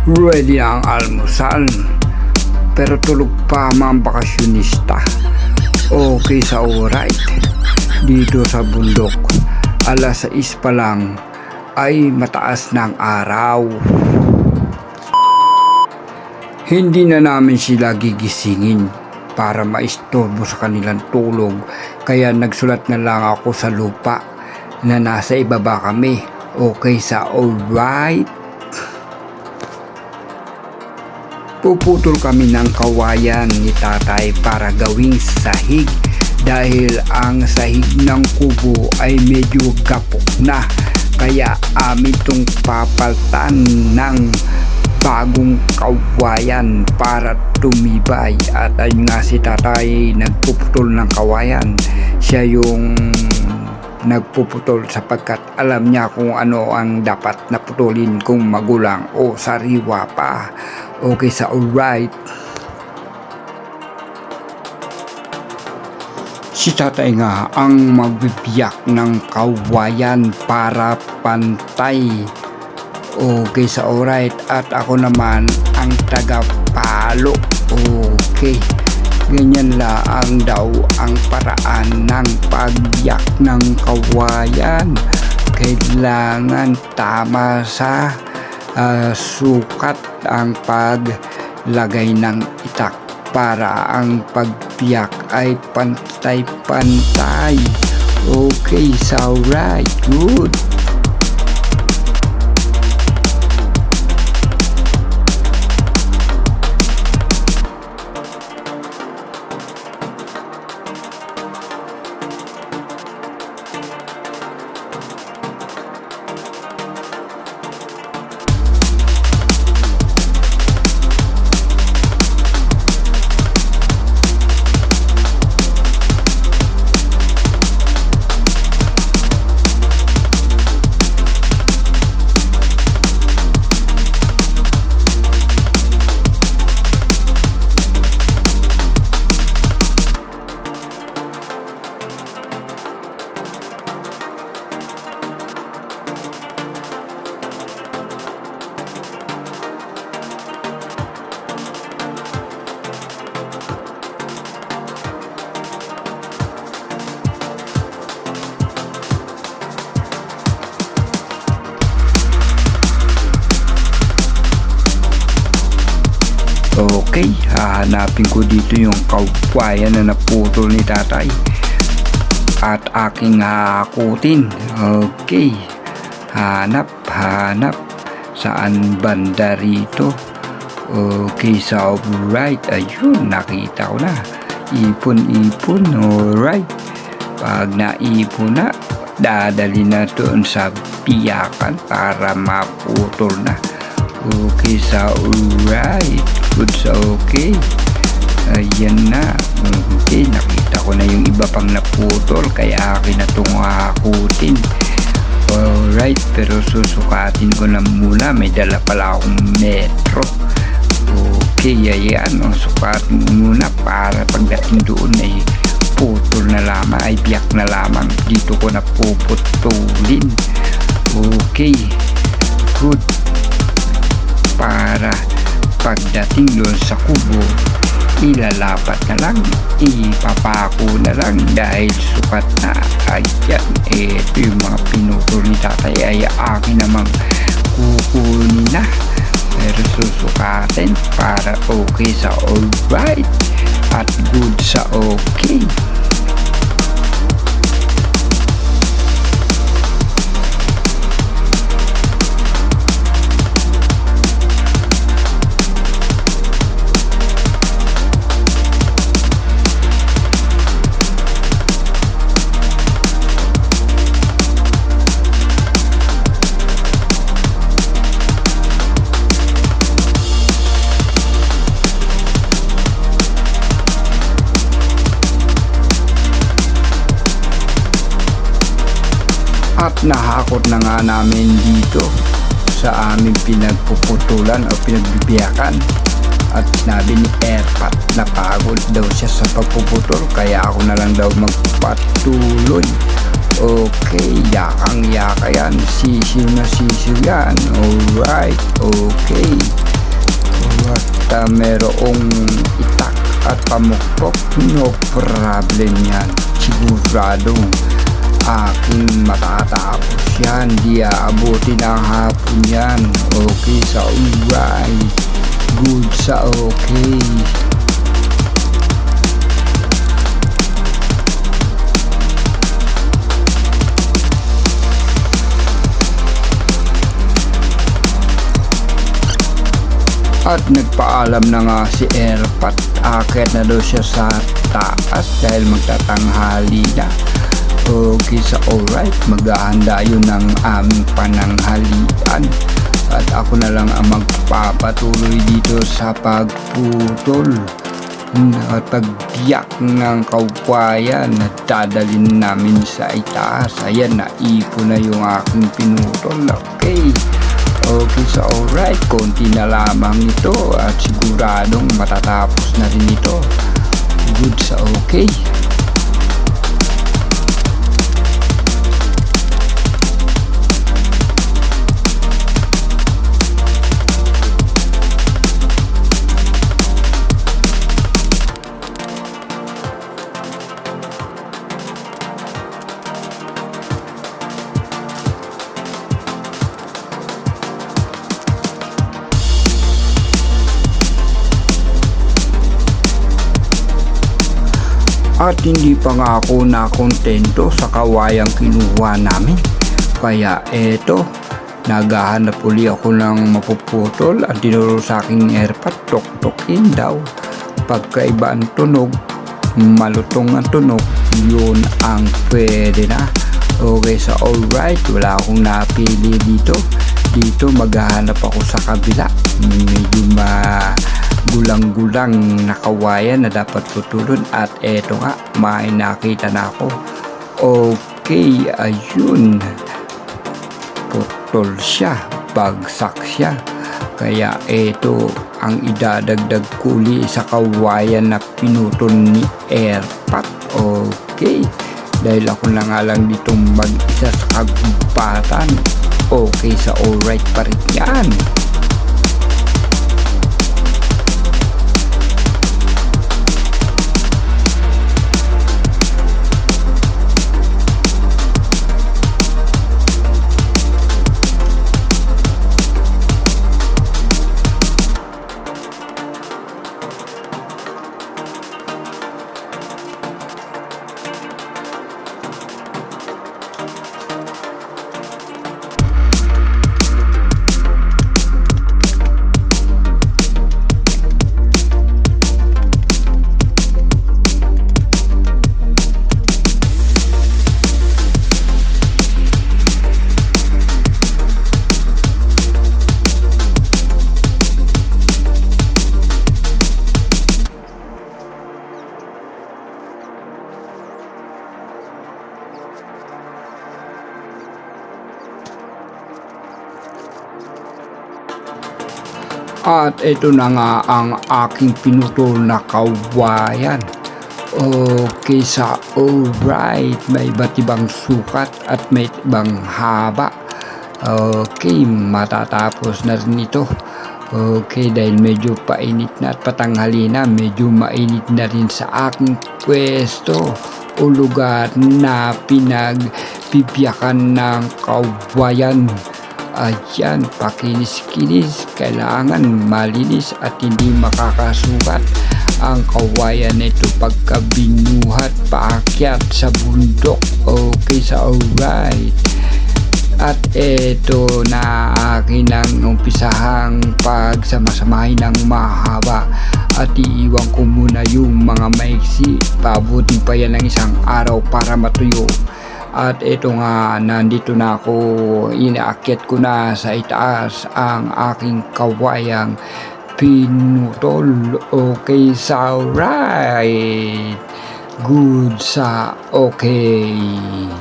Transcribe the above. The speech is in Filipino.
Ready na ang almusal, pero tulog pa mga bakasyonista. Okay sa alright, dito sa bundok, alas 6 pa lang ay mataas ng araw. Hindi na namin sila gigisingin para maistorbo sa kanilang tulog, kaya nagsulat na lang ako sa lupa na nasa ibaba kami. Okay sa alright. Puputol kami ng kawayan ni tatay para gawing sahig dahil ang sahig ng kubo ay medyo gapok na, kaya amin itong papaltan ng bagong kawayan para tumibay. At ayun nga, si tatay nagpuputol ng kawayan. Siya yung nagpuputol sapagkat alam niya kung ano ang dapat na putulin, kung magulang o sariwa pa. Okay sa alright. Si tatay nga ang magbibiyak ng kawayan para pantay. Okay sa alright. At ako naman ang tagapalo. Okay. Ganyan lang daw ang paraan ng pagbiyak ng kawayan. Kailangan tama sa sukat ang paglagay ng itak para ang pagbiyak ay pantay-pantay. Okay, so right, good. Okay, hahanapin ko dito yung kawayan na naputol ni tatay at aking hakutin. Okay, hanap saan banda rito. Okay, so right, ayun, nakita ko na, ipon. Alright, pag naipon na, dadali na doon sa piyakan para maputol na. Okay, so alright, good, so okay. Ayan na. Okay, nakita ko na yung iba pang naputol, kaya akin na itong hakutin. Alright, pero susukatin ko na muna, may dala pala akong metro. Okay, ayan, sukatin muna para pagdating doon ay putol na lamang, ay biyak na lamang. Dito ko na puputulin. Okay, good. Para pagdating doon sa kubo, ilalapat na lang, ipapako na lang dahil sukat na. Ayan, ito yung mga pinutol ni tatay ay akin namang kukunin na, pero susukatin para okay sa alright at good sa okay. At nahakot na nga namin dito sa aming pinagpuputulan o pinagbibiyakan. At sinabi ni Erpat na pagod daw siya sa pagpuputol, kaya ako na lang daw magpatuloy. Okay, yakang yaka yan. Sisiw na sisiw yan. Alright, okay. merong itak at pamukpok, no problem yan. Siguradong aking matatapos yan, di aabuti ng hapon yan. Okay sa alright, good sa okay. At nagpaalam na nga si Airpat, akit na daw siya sa taas dahil magtatanghali na. Okay sa alright, maghahanda yun ng aming pananghalian. At ako na lang ang magpapatuloy dito sa pagputol at pagtiyak ng kawayan na dadalhin namin sa itaas. Ayan, naipon na yung aking pinutol. Okay, so alright, konti na lamang ito at siguradong matatapos na rin ito. Good sa okay. At hindi pa nga ako nakontento sa kawayang kinuha namin. Kaya eto, naghahanap uli ako ng mapuputol at tinuro sa aking Airpat, tok-tokin daw. Pagkaiba ang tunog, malutong ang tunog, yun ang pwede na. Okay, so alright, wala akong napili dito. Dito maghahanap ako sa kabila. Medyo gulang-gulang na kawayan na dapat putulon at eto nga, may nakita na ako. Okay, ayun, putol siya, bagsak siya. Kaya eto ang idadagdag kuli sa kawayan na pinutol ni Airpat. Okay, dahil ako na nga lang ditong mag-isa sa kagubatan. Okay, sa alright pa rin yan. At ito na nga ang aking pinutol na kawayan. Okay, sa alright, may iba't ibang sukat at may ibang haba. Okay, matatapos na rin ito. Okay, dahil medyo painit na at patanghali na, medyo mainit na rin sa aking pwesto o lugar na pinagpipiyakan ng kawayan. Ayan, pakinis-kinis, kailangan malinis at hindi makakasukat ang kawayan nito pagka binuhat paakyat sa bundok. Okay, sa alright. At eto na akin ang umpisahang pagsamasamahin ng mahaba at iiwan ko muna yung mga maiksi. Pabutin pa yan ng isang araw para matuyo. At ito nga, nandito na ako, inaakyat ko na sa itaas ang aking kawayang pinutol. Okay, sa right, good sa okay.